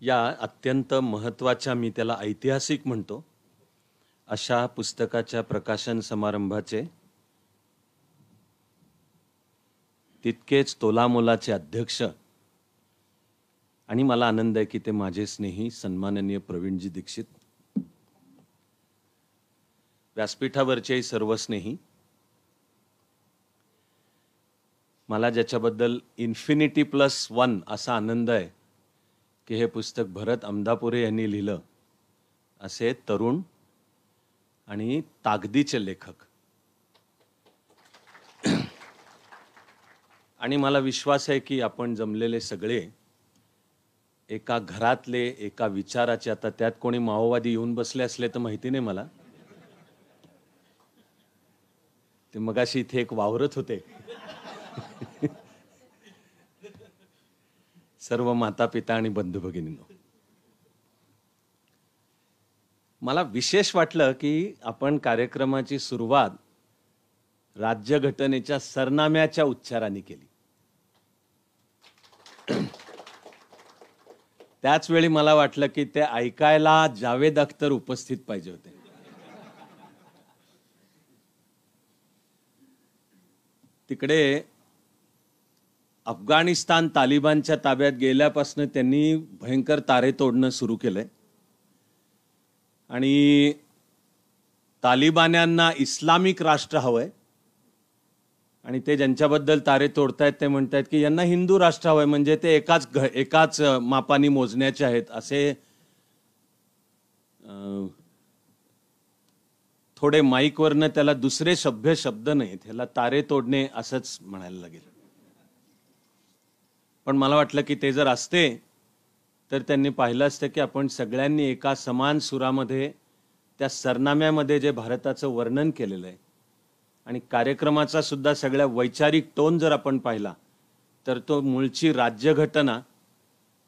या अत्यंत महत्त्वाच्या, मी त्याला ऐतिहासिक म्हणतो, अशा पुस्तकाच्या प्रकाशन समारंभाचे तितकेच तोलामोलाचे अध्यक्ष आणि मला आनंद आहे की ते माझे स्नेही सन्माननीय प्रवीणजी दीक्षित, व्यासपीठावरचे सर्व स्नेही, मला ज्याच्याबद्दल +1 असा आनंद आहे की हे पुस्तक भरत अमदापुरे यांनी लिहिलं, असे तरुण आणि ताकदीचे लेखक. आणि मला विश्वास आहे की आपण जमलेले सगळे एका घरातले, एका विचाराचे, आता त्यात कोणी माओवादी येऊन बसले असले तर माहिती नाही मला, ते मगाशी इथे एक वावरत होते. सर्व माता पिता आणि बंधू भगिनींनो, मला विशेष वाटलं की आपण कार्यक्रमाची सुरुवात राज्यघटनेच्या सरनाम्याच्या उच्चाराने केली. त्याच वेळी मला वाटलं की ते ऐकायला जावेद अख्तर उपस्थित पाहिजे होते. तिकडे अफगाणिस्तान तालिबानच्या ताब्यात गेल्यापासून त्यांनी भयंकर तारे तोडणं सुरू केलंय आणि तालिबान्यांना इस्लामिक राष्ट्र हवंय आणि ते ज्यांच्याबद्दल तारे तोडतायत ते म्हणतायत की यांना हिंदू राष्ट्र हवंय, म्हणजे ते एकाच मापाने मोजण्याचे आहेत, असे थोडे माईकवरनं त्याला दुसरे सभ्य शब्द नाहीत, ह्याला तारे तोडणे असंच म्हणायला लागेल. पण मला वाटलं की ते जर असते तर त्यांनी पाहिलं असतं की आपण सगळ्यांनी एका समान सुरामध्ये त्या सरनाम्यामध्ये जे भारताचं वर्णन केलेलं आहे आणि कार्यक्रमाचा सुद्धा सगळ्या वैचारिक टोन जर आपण पाहिला तर तो मूळची राज्यघटना,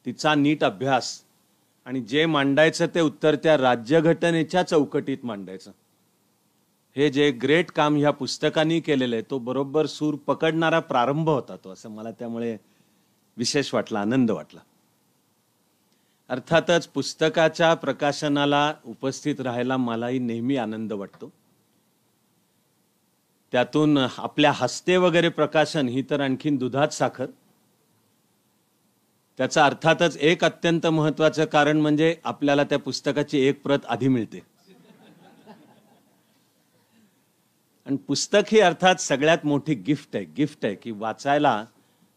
तिचा नीट अभ्यास आणि जे मांडायचं ते उत्तर त्या राज्यघटनेच्या चौकटीत मांडायचं, हे जे ग्रेट काम ह्या पुस्तकांनी केलेलं आहे, तो बरोबर सूर पकडणारा प्रारंभ होता तो, असं मला त्यामुळे विशेष वाटला, आनंद वाटला. अर्थातच पुस्तकाच्या प्रकाशनाला उपस्थित राहायला मलाही नेहमी आनंद वाटतो. त्यातून आपल्या हस्ते वगैरे प्रकाशन ही तर आणखीन दुधात साखर. त्याचं अर्थातच एक अत्यंत महत्त्वाचं कारण म्हणजे आपल्याला त्या पुस्तकाची एक प्रत आधी मिळते. आणि पुस्तक ही अर्थात सगळ्यात मोठी गिफ्ट आहे की वाचायला,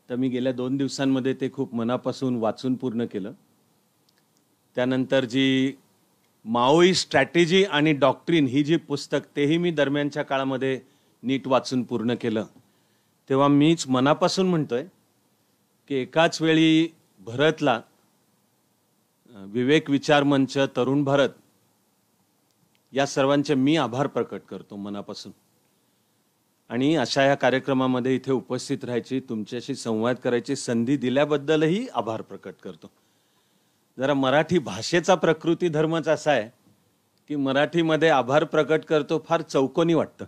तर मी गेल्या 2 दिवसांमध्ये ते खूप मनापासून वाचून पूर्ण केलं. त्यानंतर जी माओइस्ट स्ट्रॅटेजी आणि डॉक्ट्रिन ही जी पुस्तक, तेही मी दरम्यानच्या काळामध्ये नीट वाचून पूर्ण केलं. तेव्हा मीच मनापासून म्हणतोय की एकाच वेळी भरतला, विवेक विचार मंच, तरुण भारत या सर्वांचे मी आभार प्रकट करतो मनापासून. आणि अशा या कार्यक्रमामध्ये इथे उपस्थित राहायची, तुमच्याशी संवाद करायची संधी दिल्याबद्दलही आभार प्रकट करतो. जरा मराठी भाषेचा प्रकृती धर्मच असा आहे की मराठीमध्ये आभार प्रकट करतो फार चौकोनी वाटतं.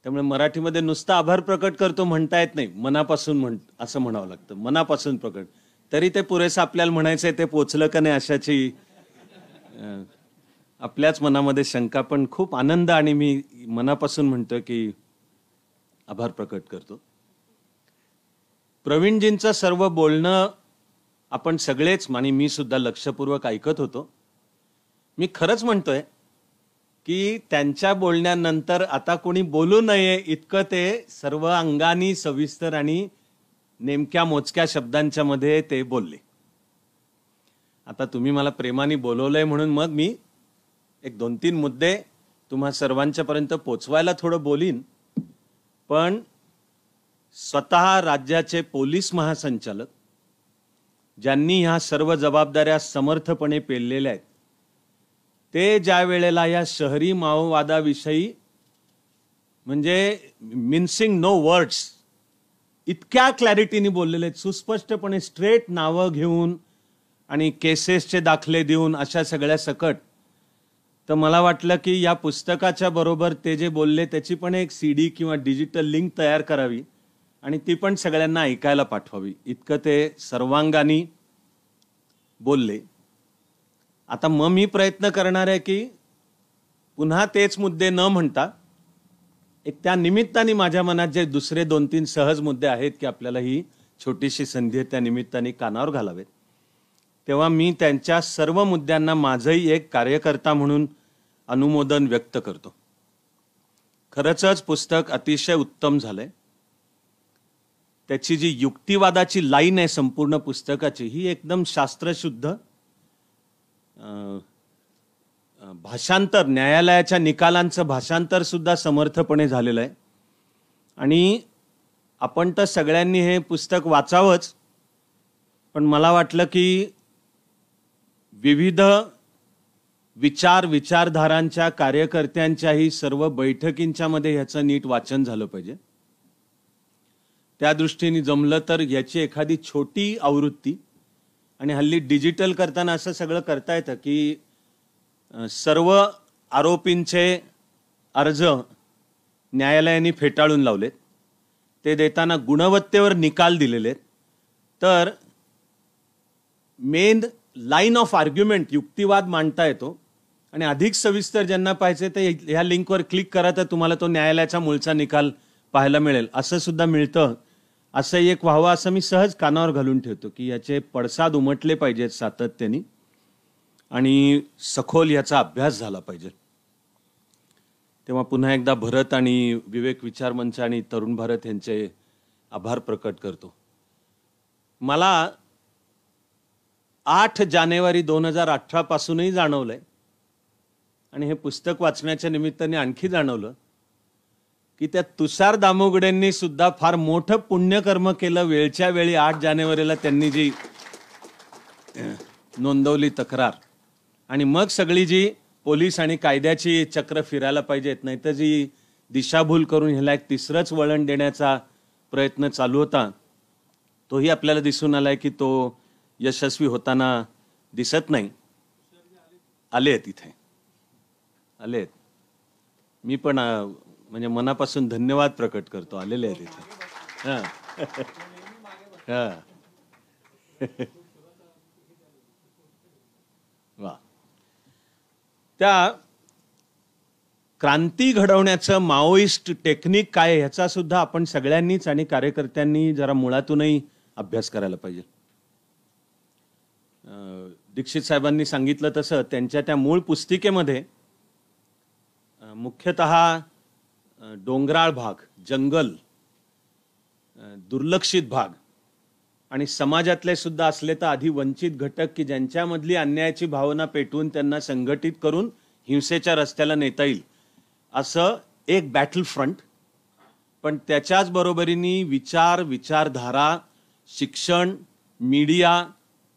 त्यामुळे मराठीमध्ये नुसतं आभार प्रकट करतो म्हणता येत नाही, मनापासून असं म्हणावं लागतं, मनापासून प्रकट. तरी ते पुरेसं आपल्याला म्हणायचंय, ते पोचलं का नाही अशाची आपल्याच मनामध्ये शंका. पण खूप आनंद, आणि मी मनापासून म्हणतो की आभार प्रकट करतो. प्रवीणजींचं सर्व बोलणं आपण सगळेच, आणि मी सुद्धा लक्षपूर्वक ऐकत होतो. मी खरंच म्हणतोय की त्यांच्या बोलण्यानंतर आता कोणी बोलू नये इतकं ते सर्व अंगानी सविस्तर आणि नेमक्या मोजक्या शब्दांच्या मध्ये ते बोलले. आता तुम्ही मला प्रेमाने बोलवलंय म्हणून मग मी एक 2-3 मुद्दे तुम्हा सर्वांच्या पर्यंत पोचवायला थोडं बोलीन. पण स्वतः राज्याचे पोलीस महासंचालक, ज्यांनी ह्या सर्व जबाबदाऱ्या समर्थपणे पेललेल्या आहेत, ते ज्या वेळेला या शहरी माओवादाविषयी, म्हणजे मिन्सिंग नो वर्ड्स, इतक्या क्लॅरिटीने बोललेले आहेत, सुस्पष्टपणे स्ट्रेट नावं घेऊन आणि केसेसचे दाखले देऊन अशा सगळ्या सकट, तर मला वाटलं की या पुस्तकाच्या बरोबर ते जे बोलले त्याची पण एक CD किंवा डिजिटल लिंक तयार करावी आणि ती पण सगळ्यांना ऐकायला पाठवावी. इतकं ते सर्वांगानी बोलले. आता मग मी प्रयत्न करणार आहे की पुन्हा तेच मुद्दे न म्हणता एक त्या निमित्ताने माझ्या मनात जे दुसरे 2-3 सहज मुद्दे आहेत की आपल्याला ही छोटीशी संधी आहे त्या निमित्ताने कानावर घालावेत, तेव्हा मी त्यांच्या सर्व मुद्द्यांना माझंही एक कार्यकर्ता म्हणून अनुमोदन व्यक्त करतो. खरंच पुस्तक अतिशय उत्तम झालंय. त्याची जी युक्तिवादाची लाईन आहे संपूर्ण पुस्तकाची ही एकदम शास्त्रशुद्ध, भाषांतर, न्यायालयाच्या निकालांचं भाषांतर सुद्धा समर्थपणे झालेलं आहे. आणि आपण तर सगळ्यांनी हे पुस्तक वाचावंच, पण मला वाटलं की विविध विचारधारांच्या कार्यकर्त्यांच्याही सर्व बैठकींच्या मध्ये ह्याचं नीट वाचन झालं पाहिजे. त्या दृष्टीने जमलं तर याची एखादी छोटी आवृत्ती, आणि हल्ली डिजिटल करताना असं सगळं करता येतं की सर्व आरोपींचे अर्ज न्यायालयाने फेटाळून लावलेत, ते देताना गुणवत्तेवर निकाल दिलेले आहेत. तर मेन लाईन ऑफ आर्ग्युमेंट, युक्तिवाद मांडता येतो. आणि अधिक सविस्तर ज्यांना पाहिजे ते ह्या लिंकवर क्लिक करा, तर तुम्हाला तो न्यायालयाचा मूळचा निकाल पाहायला मिळेल. असं सुद्धा मिळतं. असं एक व्हावं असं मी सहज कानावर घालून ठेवतो की याचे पडसाद उमटले पाहिजेत सातत्याने आणि सखोल याचा अभ्यास झाला पाहिजे. तेव्हा पुन्हा एकदा भरत आणि विवेक विचार मंच आणि तरुण भारत यांचे आभार प्रकट करतो. मला 8 जानेवारी 2018 पासूनही जाणवलंय आणि हे पुस्तक वाचण्याच्या निमित्ताने आणखी जाणवलं की त्या तुषार दामोगडेंनी सुद्धा फार मोठं पुण्यकर्म केलं. वेळच्या वेळी 8 जानेवारीला त्यांनी जी नोंदवली तक्रार, आणि मग सगळी जी पोलीस आणि कायद्याची चक्र फिरायला पाहिजेत, नाही तर जी दिशाभूल करून ह्याला एक तिसरंच वळण देण्याचा प्रयत्न चालू होता, तोही आपल्याला दिसून आलाय की तो यशस्वी होताना दिसत नाही. आले तिथे आले. मी पण म्हणजे मनापासून धन्यवाद प्रकट करतो, आलेले आहेत तिथे. वा. त्या क्रांती घडवण्याचं माओइस्ट टेक्निक काय ह्याचा सुद्धा आपण सगळ्यांनीच आणि कार्यकर्त्यांनी जरा मुळातूनही अभ्यास करायला पाहिजे. दीक्षित साहेबांनी सांगितलं तसं त्यांच्या त्या मूळ पुस्तिकेमध्ये मुख्यतः डोंगराळ भाग, जंगल, दुर्लक्षित भाग आणि समाजातले सुद्धा असले तर आधी वंचित घटक की ज्यांच्यामधली अन्यायाची भावना पेटवून त्यांना संघटित करून हिंसेच्या रस्त्याला नेता येईल असं एक बॅटल फ्रंट. पण त्याच्याच बरोबरीने विचारधारा, शिक्षण, मीडिया,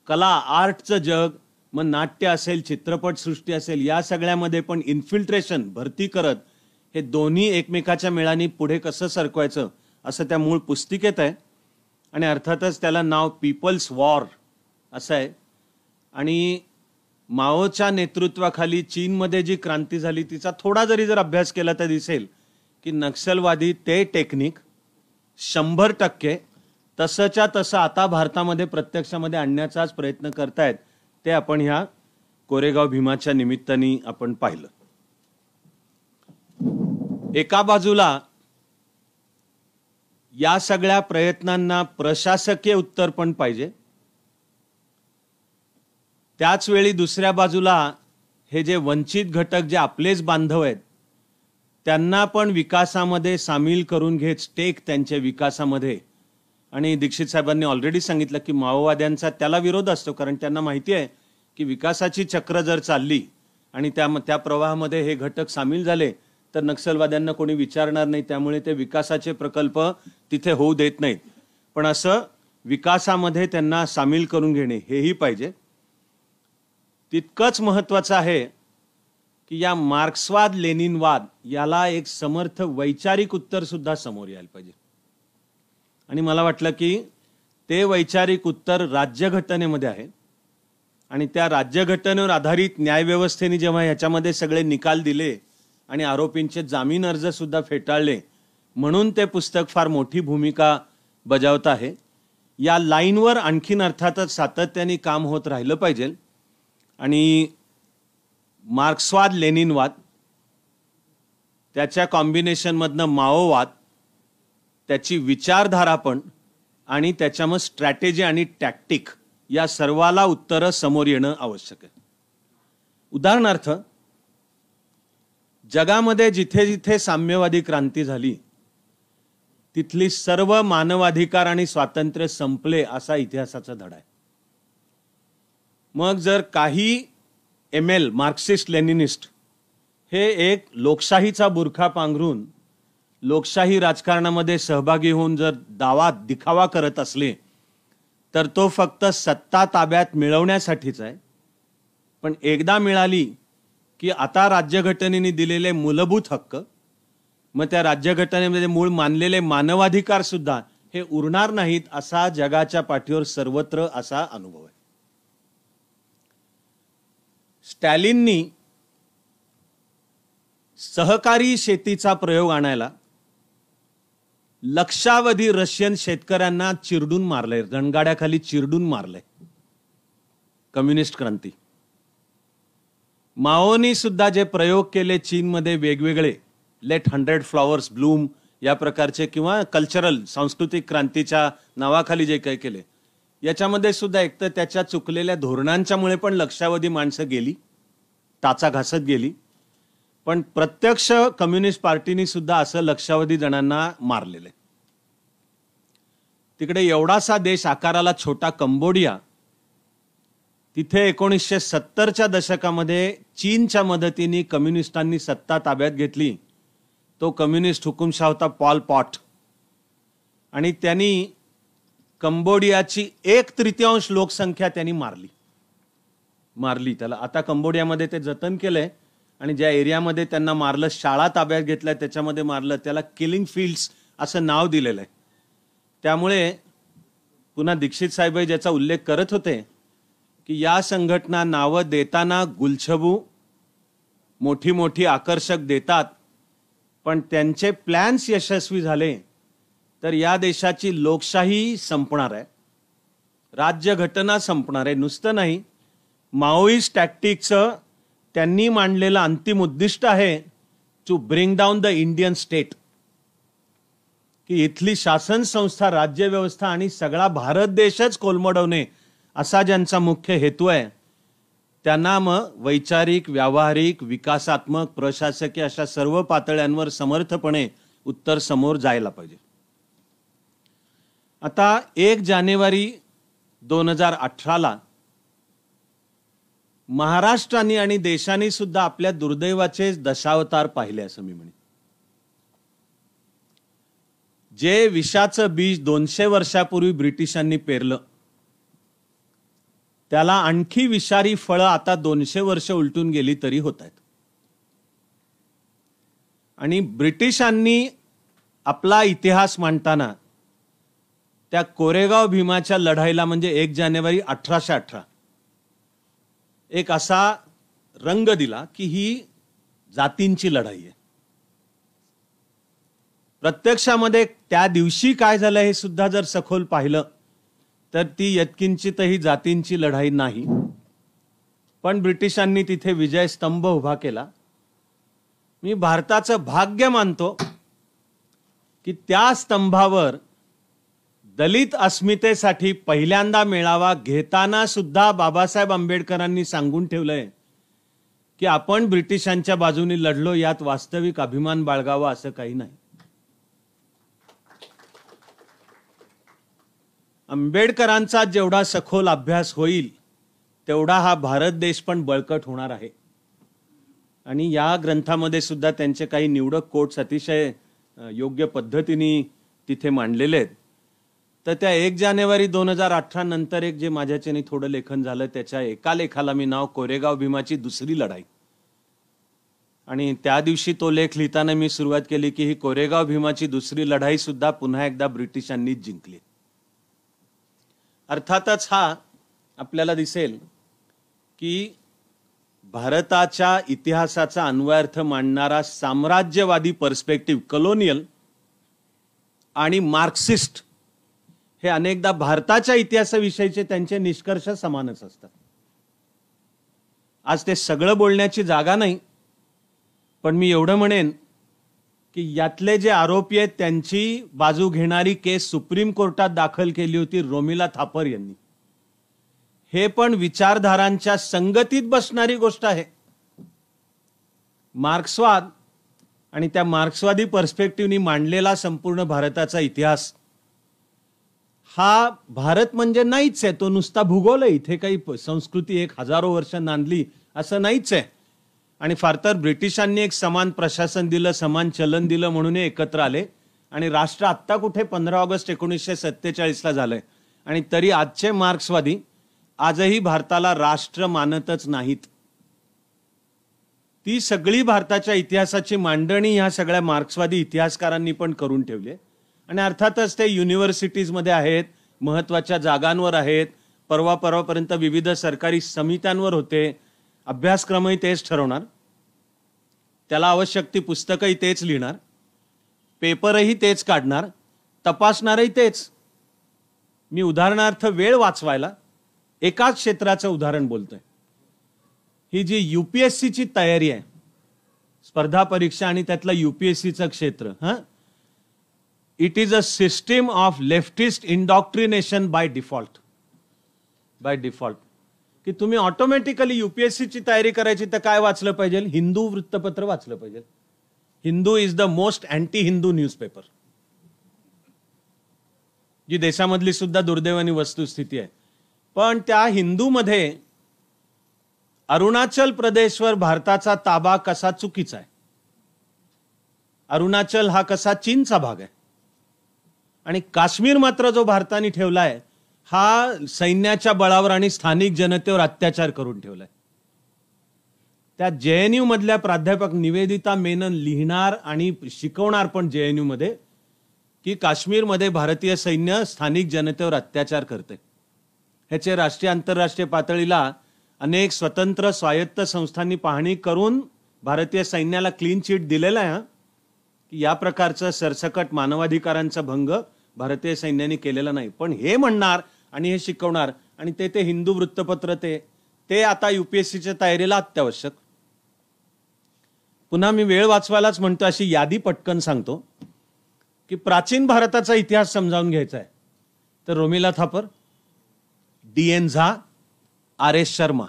कला, आर्टचं जग, मग नाट्य असेल, चित्रपटसृष्टी असेल, या सगळ्यामध्ये पण इन्फिल्ट्रेशन, भरती करत हे दोन्ही एकमेकाच्या मेळाने पुढे कसं सरकवायचं असं त्या मूळ पुस्तिकेत आहे. आणि अर्थातच त्याला नाव पीपल्स वॉर असं आहे. आणि माओच्या नेतृत्वाखाली चीनमध्ये जी क्रांती झाली तिचा थोडा जर अभ्यास केला तर दिसेल की नक्षलवादी ते टेक्निक 100% तसंच्या तसं आता भारतामध्ये प्रत्यक्षामध्ये आणण्याचाच प्रयत्न करतायत. ते आपण ह्या कोरेगाव भीमाच्या निमित्ताने आपण पाहिलं. एका बाजूला या सगळ्या प्रयत्नांना प्रशासकीय उत्तर पण पाहिजे, त्याच वेळी दुसऱ्या बाजूला हे जे वंचित घटक जे आपलेच बांधव आहेत त्यांना पण विकासामध्ये सामील करून घेत, स्टेक त्यांच्या विकासामध्ये. आणि दीक्षित साहेबांनी ऑलरेडी सांगितलं की माओवाद्यांचा त्याला विरोध असतो, कारण त्यांना माहिती आहे की विकासाची चक्र जर चालली आणि त्या प्रवाहामध्ये हे घटक सामील झाले तर नक्षलवाद्यांना कोणी विचारणार नाही, त्यामुळे ते विकासाचे प्रकल्प तिथे होऊ देत नाहीत. पण असं विकासामध्ये त्यांना सामील करून घेणे हेही पाहिजे. तितकंच महत्वाचं आहे की या मार्क्सवाद लेनिनवाद याला एक समर्थ वैचारिक उत्तर सुद्धा समोर यायला पाहिजे. आणि मला वाटलं की ते वैचारिक उत्तर राज्यघटनेमध्ये आहे. आणि त्या राज्यघटनेवर आधारित न्यायव्यवस्थेने जेव्हा ह्याच्यामध्ये सगळे निकाल दिले आणि आरोपींचे जामीन अर्ज सुद्धा फेटाळले, म्हणून ते पुस्तक फार मोठी भूमिका बजावत आहे. या लाईनवर आणखीन अर्थातच सातत्याने काम होत राहिलं पाहिजे आणि मार्क्सवाद लेनिनवाद त्याच्या कॉम्बिनेशनमधनं माओवाद त्याची विचारधारा पण आणि त्याच्यामग स्ट्रॅटेजी आणि टॅक्टिक या सर्वाला उत्तरं समोर येणं आवश्यक आहे. उदाहरणार्थ जगामध्ये जिथे जिथे साम्यवादी क्रांती झाली तिथली सर्व मानवाधिकार आणि स्वातंत्र्य संपले असा इतिहासाचा धडा आहे. मग जर काही ML मार्क्सिस्ट लेनिनिस्ट हे एक लोकशाहीचा बुरखा पांघरून लोकशाही राजकारणामध्ये सहभागी होऊन जर दावा दिखावा करत असले तर तो फक्त सत्ता ताब्यात मिळवण्यासाठीच आहे. पण एकदा मिळाली की आता राज्यघटनेने दिलेले मूलभूत हक्क मग त्या राज्यघटनेमध्ये मूळ मानलेले मानवाधिकार सुद्धा हे उरणार नाहीत असा जगाच्या पाठीवर सर्वत्र असा अनुभव आहे. स्टॅलिननी सहकारी शेतीचा प्रयोग आणायला लक्षावधी रशियन शेतकऱ्यांना चिरडून मारलंय, रणगाड्याखाली चिरडून मारलंय. कम्युनिस्ट क्रांती. माओनी सुद्धा जे प्रयोग केले चीनमध्ये वेगवेगळे लेट 100 फ्लॉवर्स ब्लूम या प्रकारचे किंवा कल्चरल सांस्कृतिक क्रांतीच्या नावाखाली जे काही केले याच्यामध्ये सुद्धा एक तर त्याच्या चुकलेल्या धोरणांच्यामुळे पण लक्षावधी माणसं गेली, टाचा घासत गेली. पण प्रत्यक्ष कम्युनिस्ट पार्टीनी सुद्धा असं लक्षावधी जणांना मारलेले. तिकडे एवढासा देश आकाराला छोटा कंबोडिया तिथे 1970च्या दशकामध्ये चीनच्या मदतीने कम्युनिस्टांनी सत्ता ताब्यात घेतली. तो कम्युनिस्ट हुकुमशाह होता पॉल पॉट आणि त्यांनी कंबोडियाची 1/3 लोकसंख्या त्यांनी मारली त्याला. आता कंबोडियामध्ये ते जतन केलंय आणि ज्या एरियामध्ये त्यांना मारलं, शाळा ताब्यात घेतल्या त्याच्यामध्ये मारलं, त्याला किलिंग फील्ड्स असं नाव दिलेलं आहे. त्यामुळे पुन्हा दीक्षित साहेब ज्याचा उल्लेख करत होते की या संघटना नावं देताना गुलछबू मोठी मोठी आकर्षक देतात पण त्यांचे प्लॅन्स यशस्वी झाले तर या देशाची लोकशाही संपणार आहे, राज्यघटना संपणार आहे. नुसतं नाही, माओइस्ट टॅक्टिकचं त्यांनी मांडलेलं अंतिम उद्दिष्ट आहे to bring down the Indian state, की इथली शासन संस्था, राज्यव्यवस्था आणि सगळा भारत देशच कोलमडवणे असा ज्यांचा मुख्य हेतू आहे. त्यांना मग वैचारिक, व्यावहारिक, विकासात्मक, प्रशासकीय अशा सर्व पातळ्यांवर समर्थपणे उत्तर समोर जायला पाहिजे. आता 1 जानेवारी 2018ला महाराष्ट्राने आणि देशाने सुद्धा आपल्या दुर्दैवाचे दशावतार पाहिले असं मी म्हणेन. जे विषाचं बीज 200 वर्षापूर्वी ब्रिटिशांनी पेरलं त्याला आणखी विषारी फळं आता 200 वर्ष उलटून गेली तरी होत आहेत. आणि ब्रिटिशांनी आपला इतिहास मांडताना त्या कोरेगाव भीमाच्या लढाईला म्हणजे 1 जानेवारी 1818 एक असा रंग दिला की ही जातींची लढाई आहे. प्रत्यक्षामध्ये त्या दिवशी काय झालं हे सुद्धा जर सखोल पाहिलं तर ती यत्किंचितही जातींची लढाई नाही. पण ब्रिटिशांनी तिथे विजय स्तंभ उभा केला. मी भारताचं भाग्य मानतो की त्या स्तंभावर दलित अस्मितेसाठी पहिल्यांदा मेळावा घेताना सुद्धा बाबासाहेब आंबेडकरांनी सांगून ठेवलंय की आपण ब्रिटिशांच्या बाजूने लढलो, यात वास्तविक अभिमान बाळगावा असं काही नाही. आंबेडकरांचा जेवढा सखोल अभ्यास होईल तेवढा हा भारत देश पण बळकट होणार आहे. आणि या ग्रंथामध्ये सुद्धा त्यांचे काही निवडक कोट्स अतिशय योग्य पद्धतीने तिथे मांडलेले आहेत. तर त्या 1 जानेवारी 2018 नंतर एक जे माझ्याच्याने थोडं लेखन झालं त्याच्या एका लेखाला मी नाव कोरेगाव भीमाची दुसरी लढाई, आणि त्या दिवशी तो लेख लिहिताना मी सुरुवात केली की ही कोरेगाव भीमाची दुसरी लढाई सुद्धा पुन्हा एकदा ब्रिटिशांनीच जिंकली. अर्थातच हा आपल्याला दिसेल की भारताच्या इतिहासाचा अन्वयार्थ मांडणारा साम्राज्यवादी पर्स्पेक्टिव्ह, कलोनियल आणि मार्क्सिस्ट हे अनेकदा भारताच्या इतिहासाविषयीचे त्यांचे निष्कर्ष समानच असतात. आज ते सगळं बोलण्याची जागा नाही, पण मी एवढं म्हणेन की यातले जे आरोपी आहेत त्यांची बाजू घेणारी केस सुप्रीम कोर्टात दाखल केली होती रोमिला थापर यांनी. हे पण विचारधारांच्या संगतीत बसणारी गोष्ट आहे. मार्क्सवाद आणि त्या मार्क्सवादी पर्स्पेक्टिव्हनी मांडलेला संपूर्ण भारताचा इतिहास हा भारत म्हणजे नाहीच आहे. तो नुसता भूगोल आहे. इथे काही संस्कृती एक हजारो वर्ष नांदली असं नाहीच आहे. आणि फार तर ब्रिटिशांनी एक समान प्रशासन दिलं, समान चलन दिलं म्हणून एकत्र आले. आणि राष्ट्र आत्ता कुठे 15 ऑगस्ट 1947ला झालंय. आणि तरी आजचे मार्क्सवादी आजही भारताला राष्ट्र मानतच नाहीत. ती सगळी भारताच्या इतिहासाची मांडणी ह्या सगळ्या मार्क्सवादी इतिहासकारांनी पण करून ठेवली. आणि अर्थातच ते युनिव्हर्सिटीजमध्ये आहेत, महत्त्वाच्या जागांवर आहेत, परवापर्यंत विविध सरकारी समित्यांवर होते. अभ्यासक्रमही तेच ठरवणार, त्याला आवश्यक ती पुस्तकंही तेच लिहिणार, पेपरही तेच काढणार, तपासणारही तेच. मी उदाहरणार्थ वेळ वाचवायला एकाच क्षेत्राचं उदाहरण बोलतोय. ही जी UPSCची तयारी आहे, स्पर्धा परीक्षा आणि त्यातलं UPSCचं क्षेत्र, it is a system of leftist indoctrination by default. की तुम्ही ऑटोमॅटिकली UPSCची तयारी करायची तर काय वाचलं पाहिजे? हिंदू वृत्तपत्र वाचलं पाहिजे. Hindu is the most anti Hindu newspaper, जी देशामधली सुद्धा दुर्दैवानी वस्तुस्थिती आहे. पण त्या हिंदूमध्ये अरुणाचल प्रदेशवर भारताचा ताबा कसा चुकीचा आहे, अरुणाचल हा कसा चीनचा भाग आहे, आणि काश्मीर मात्र जो भारताने ठेवलाय हा सैन्याच्या बळावर आणि स्थानिक जनतेवर अत्याचार करून ठेवलाय. त्या JNU मधल्या प्राध्यापक निवेदिता मेनन लिहिणार आणि शिकवणार पण JNU मध्ये की काश्मीरमध्ये भारतीय सैन्य स्थानिक जनतेवर अत्याचार करते. ह्याचे राष्ट्रीय आंतरराष्ट्रीय पातळीला अनेक स्वतंत्र स्वायत्त संस्थांनी पाहणी करून भारतीय सैन्याला क्लीन चिट दिलेला आहे की या प्रकारचं सरसकट मानवाधिकारांचा भंग भारतीय सैन्याने केलेला नाही. पण हे म्हणणार आणि हे शिकवणार आणि ते हिंदू वृत्तपत्र ते आता UPSCच्या तयारीला अत्यावश्यक. पुन्हा मी वेळ वाचवायलाच म्हणतो, अशी यादी पटकन सांगतो की प्राचीन भारताचा इतिहास समजावून घ्यायचा आहे तर रोमिला थापर, DN झा, RS शर्मा,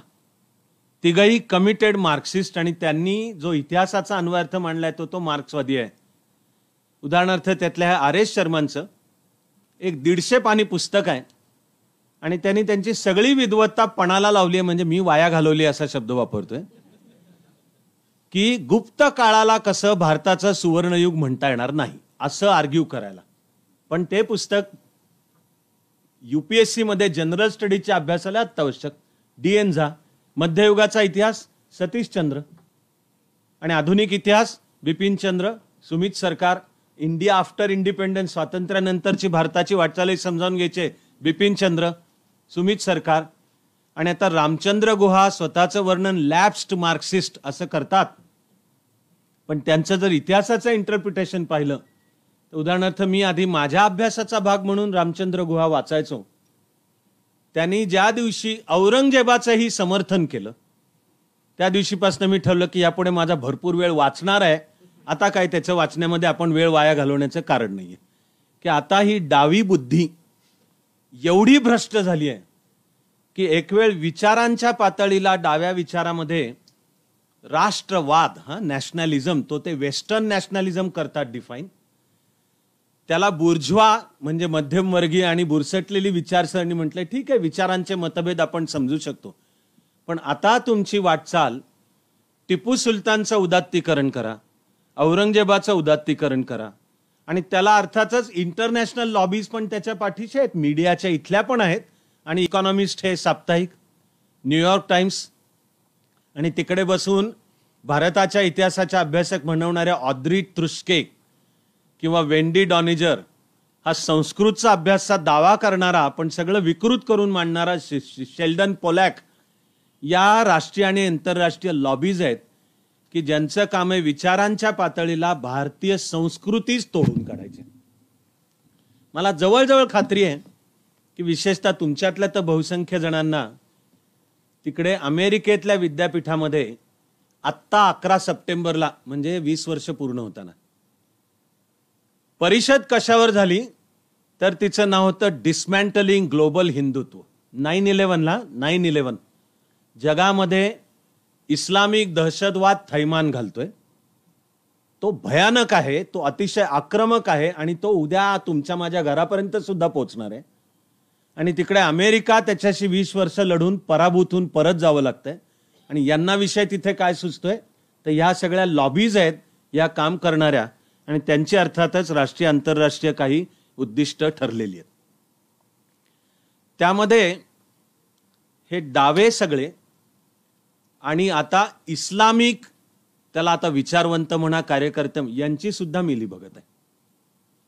तिघही कमिटेड मार्क्सिस्ट आणि त्यांनी जो इतिहासाचा अन्वयार्थ मांडलाय तो मार्क्सवादी आहे. उदाहरणार्थ त्यातल्या RS शर्मांचं एक 150 पानी पुस्तक आहे आणि त्यांनी त्यांची सगळी विद्वत्ता पणाला लावली आहे, म्हणजे मी वाया घालवली असा शब्द वापरतोय, की गुप्त काळाला कसं भारताचं सुवर्णयुग म्हणता येणार नाही असं आर्ग्यू करायला. पण ते पुस्तक UPSC मध्ये जनरल स्टडीच्या अभ्यासाला अत्यावश्यक. DN झा, मध्ययुगाचा इतिहास सतीशचंद्र, आणि आधुनिक इतिहास बिपिन चंद्र, सुमित सरकार, इंडिया आफ्टर इंडिपेंडन्स, स्वातंत्र्यानंतरची भारताची वाटचाल समजावून घ्यायचे बिपिन चंद्र, सुमित सरकार. आणि आता रामचंद्र गुहा स्वतःचं वर्णन लॅप्स्ड मार्क्सिस्ट असं करतात. पण त्यांचं जर इतिहासाचं इंटरप्रिटेशन पाहिलं तर उदाहरणार्थ मी आधी माझ्या अभ्यासाचा भाग म्हणून रामचंद्र गुहा वाचायचो. त्यांनी ज्या दिवशी औरंगजेबाचंही समर्थन केलं त्या दिवशीपासून मी ठरवलं की यापुढे माझा भरपूर वेळ वाचणार आहे. आता काय त्याचं वाचण्यामध्ये आपण वेळ वाया घालवण्याचं कारण नाहीये, की आता ही डावी बुद्धी एवढी भ्रष्ट झाली आहे की एक वेळ विचारांच्या पातळीला डाव्या विचारामध्ये राष्ट्रवाद, नॅशनलिझम, ते वेस्टर्न नॅशनलिझम करतात डिफाईन. त्याला बुर्ज्वा म्हणजे मध्यमवर्गीय आणि बुरसटलेली विचारसरणी म्हटलंय. ठीक आहे, विचारांचे मतभेद आपण समजू शकतो, पण आता तुमची वाटचाल टिपू सुलतानचं उदात्तीकरण करा, औरंगजेबाचं उदात्तीकरण करा, आणि त्याला अर्थातच इंटरनॅशनल लॉबीज पण त्याच्या पाठीशी आहेत. मीडियाच्या इथल्या पण आहेत, आणि इकॉनॉमिस्ट हे साप्ताहिक, न्यूयॉर्क टाइम्स, आणि तिकडे बसून भारताच्या इतिहासाच्या अभ्यासक म्हणवणाऱ्या ऑद्री त्रुस्के किंवा वेंडी डॉनिजर हा संस्कृतचा अभ्यासाचा दावा करणारा पण सगळं विकृत करून मांडणारा शेल्डन पोलॅक, या राष्ट्रीय आणि आंतरराष्ट्रीय लॉबीज आहेत की ज्यांचं काम आहे विचारांच्या पातळीला भारतीय संस्कृतीच तोडून काढायची. मला जवळजवळ खात्री आहे की विशेषतः तुमच्यातल्या तर बहुसंख्य जणांना तिकडे अमेरिकेतल्या विद्यापीठामध्ये आत्ता 11 सप्टेंबरला म्हणजे 20 वर्ष पूर्ण होताना परिषद कशावर झाली तर तिचं नाव होतं डिसमॅन्टलिंग ग्लोबल हिंदुत्व. 9/11 जगामध्ये इस्लामिक दहशतवाद थैमान घालतोय. तो भयानक आहे, तो अतिशय आक्रमक आहे आणि तो उद्या तुमच्या माझ्या घरापर्यंत सुद्धा पोहोचणार आहे. आणि तिकडे अमेरिका त्याच्याशी 20 वर्ष लढून पराभूत होऊन परत जावं लागतंय. आणि यांना विषय तिथे काय सुचतोय तर ह्या सगळ्या लॉबीज आहेत या काम करणाऱ्या आणि त्यांची अर्थातच राष्ट्रीय आंतरराष्ट्रीय काही उद्दिष्ट ठरलेली आहेत. त्यामध्ये हे डावे सगळे आणि आता इस्लामिक त्याला आता विचारवंत म्हणा कार्यकर्ते यांची सुद्धा मिलीभगत आहे.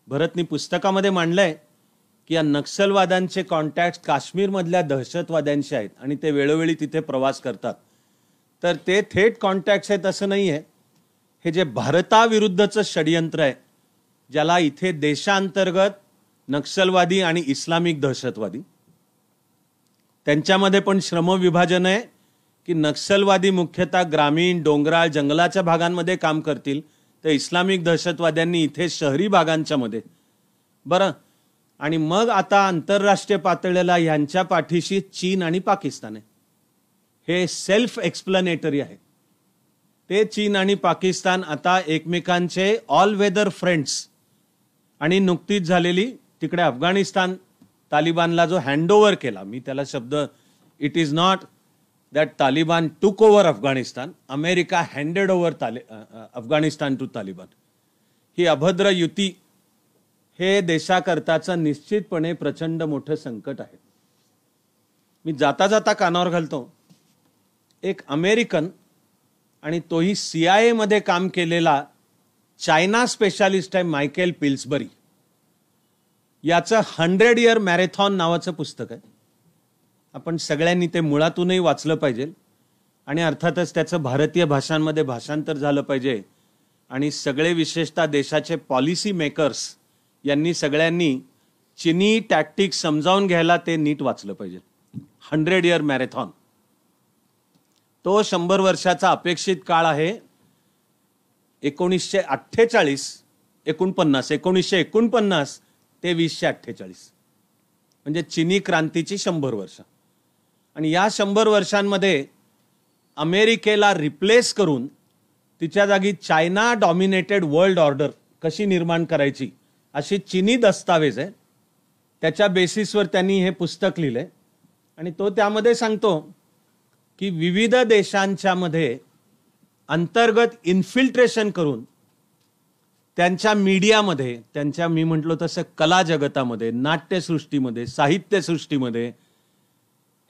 भरतनी पुस्तकामध्ये मांडलंय की या नक्षलवाद्यांचे कॉन्टॅक्ट काश्मीरमधल्या दहशतवाद्यांशी आहेत आणि ते वेळोवेळी तिथे प्रवास करतात. तर ते थेट कॉन्टॅक्ट्स आहेत असं नाही आहे. हे जे भारताविरुद्धचं षडयंत्र आहे ज्याला इथे देशांतर्गत नक्षलवादी आणि इस्लामिक दहशतवादी त्यांच्यामध्ये पण श्रमविभाजन आहे की नक्षलवादी मुख्यतः ग्रामीण डोंगराळ जंगलाच्या भागांमध्ये काम करतील तर इस्लामिक दहशतवाद्यांनी इथे शहरी भागांच्या मध्ये बरं. आणि मग आता आंतरराष्ट्रीय पातळीला यांच्या पाठीशी चीन आणि पाकिस्तान आहे. हे सेल्फ एक्सप्लेनेटरी आहे. ते चीन आणि पाकिस्तान आता एकमेकांचे ऑल वेदर फ्रेंड्स. आणि नुकतीच झालेली तिकडे अफगाणिस्तान तालिबानला जो हँडओव्हर केला, मी त्याला शब्द it is not that Taliban took over Afghanistan, America handed over Afghanistan to Taliban. ही अभद्र युती हे देशाकरताचं निश्चितपणे प्रचंड मोठं संकट आहे. मी जाता जाता कानावर घालतो एक अमेरिकन आणि तोही CIA मध्ये काम केलेला चायना स्पेशालिस्ट आहे मायकेल पिल्सबरी. याचं 100 इयर मॅरेथॉन नावाचं पुस्तक आहे. आपण सगळ्यांनी ते मुळातूनही वाचलं पाहिजे आणि अर्थातच त्याचं भारतीय भाषांमध्ये भाषांतर झालं पाहिजे. आणि सगळे विशेषतः देशाचे पॉलिसी मेकर्स यांनी सगळ्यांनी चिनी टॅक्टिक्स समजावून घ्यायला ते नीट वाचलं पाहिजे. 100 इयर मॅरेथॉन तो 100 वर्षाचा अपेक्षित काळ आहे. 1949 ते 2048 म्हणजे चिनी क्रांतीची 100 वर्ष. आणि या 100 वर्षांमध्ये अमेरिकेला रिप्लेस करून तिच्या जागी चायना डॉमिनेटेड वर्ल्ड ऑर्डर कशी निर्माण करायची अशी चिनी दस्तावेज आहे. त्याच्या बेसिसवर त्यांनी हे पुस्तक लिहिलंय आणि तो त्यामध्ये सांगतो की विविध देशांच्या मध्ये अंतर्गत इन्फिल्ट्रेशन करून त्यांच्या मीडियामध्ये त्यांच्या मी म्हटलो तसं कला जगतामध्ये नाट्यसृष्टीमध्ये साहित्यसृष्टीमध्ये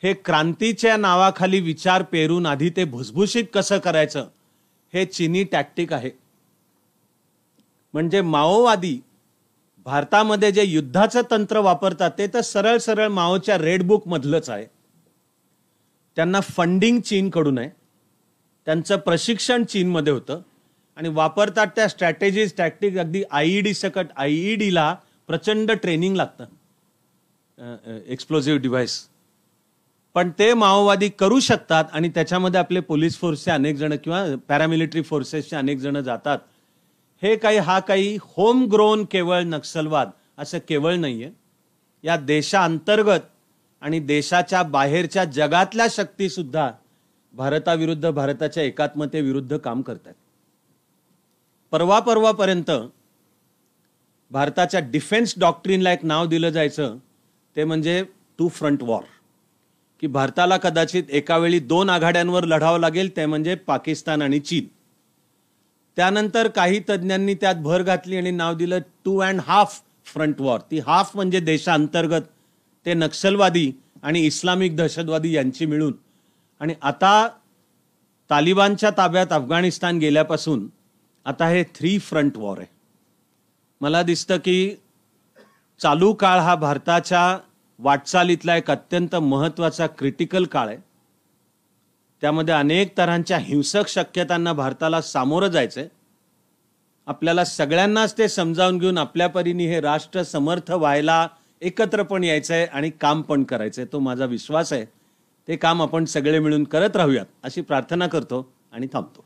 हे क्रांतीच्या नावाखाली विचार पेरून आधी ते भुसभुशीत कसं करायचं हे चिनी टॅक्टिक आहे. म्हणजे माओवादी भारतामध्ये जे युद्धाचं तंत्र वापरतात ते तर सरळ सरळ माओच्या रेड बुक मधलंच आहे. त्यांना फंडिंग चीनकडून आहे, त्यांचं प्रशिक्षण चीनमध्ये होतं आणि वापरतात त्या स्ट्रॅटेजीज टॅक्टिक अगदी IED सकट. IEDला प्रचंड ट्रेनिंग लागतं, एक्सप्लोजिव्ह डिव्हाइस. पण ते माओवादी करू शकतात आणि त्याच्यामध्ये आपले पोलीस फोर्सचे अनेक जण किंवा पॅरामिलिटरी फोर्सेसचे अनेक जण जातात. हे काही होम ग्रोन केवळ नक्षलवाद असं केवळ नाहीये. या देशांतर्गत आणि देशाच्या बाहेरच्या जगातल्या शक्ती सुद्धा भारताविरुद्ध भारताच्या एकात्मतेविरुद्ध काम करतात. परवापर्यंत भारताच्या डिफेन्स डॉक्ट्रिनला एक नाव दिलं जायचं ते म्हणजे 2 फ्रंट वॉर. की भारताला कदाचित एका वेळी 2 आघाड्यांवर लढावं लागेल, ते म्हणजे पाकिस्तान आणि चीन. त्यानंतर काही तज्ञांनी त्यात भर घातली आणि नाव दिलं 2.5 फ्रंट वॉर. ती हाफ म्हणजे देशांतर्गत ते नक्षलवादी आणि इस्लामिक दहशतवादी यांची मिळून. आणि आता तालिबानच्या ताब्यात अफगाणिस्तान गेल्यापासून आता हे 3 फ्रंट वॉर आहे. मला दिसतं की चालू काळ हा भारताच्या वाटचालीतला एक अत्यंत महत्त्वाचा क्रिटिकल काळ आहे. त्यामध्ये अनेक तऱ्हांच्या हिंसक शक्यतांना भारताला सामोरं जायचंय. आपल्याला सगळ्यांनाच ते समजावून घेऊन आपल्या परीने हे राष्ट्र समर्थ व्हायला एकत्र पण यायचंय आणि काम पण करायचंय, तो माझा विश्वास आहे. ते काम आपण सगळे मिळून करत राहूयात अशी प्रार्थना करतो आणि थांबतो.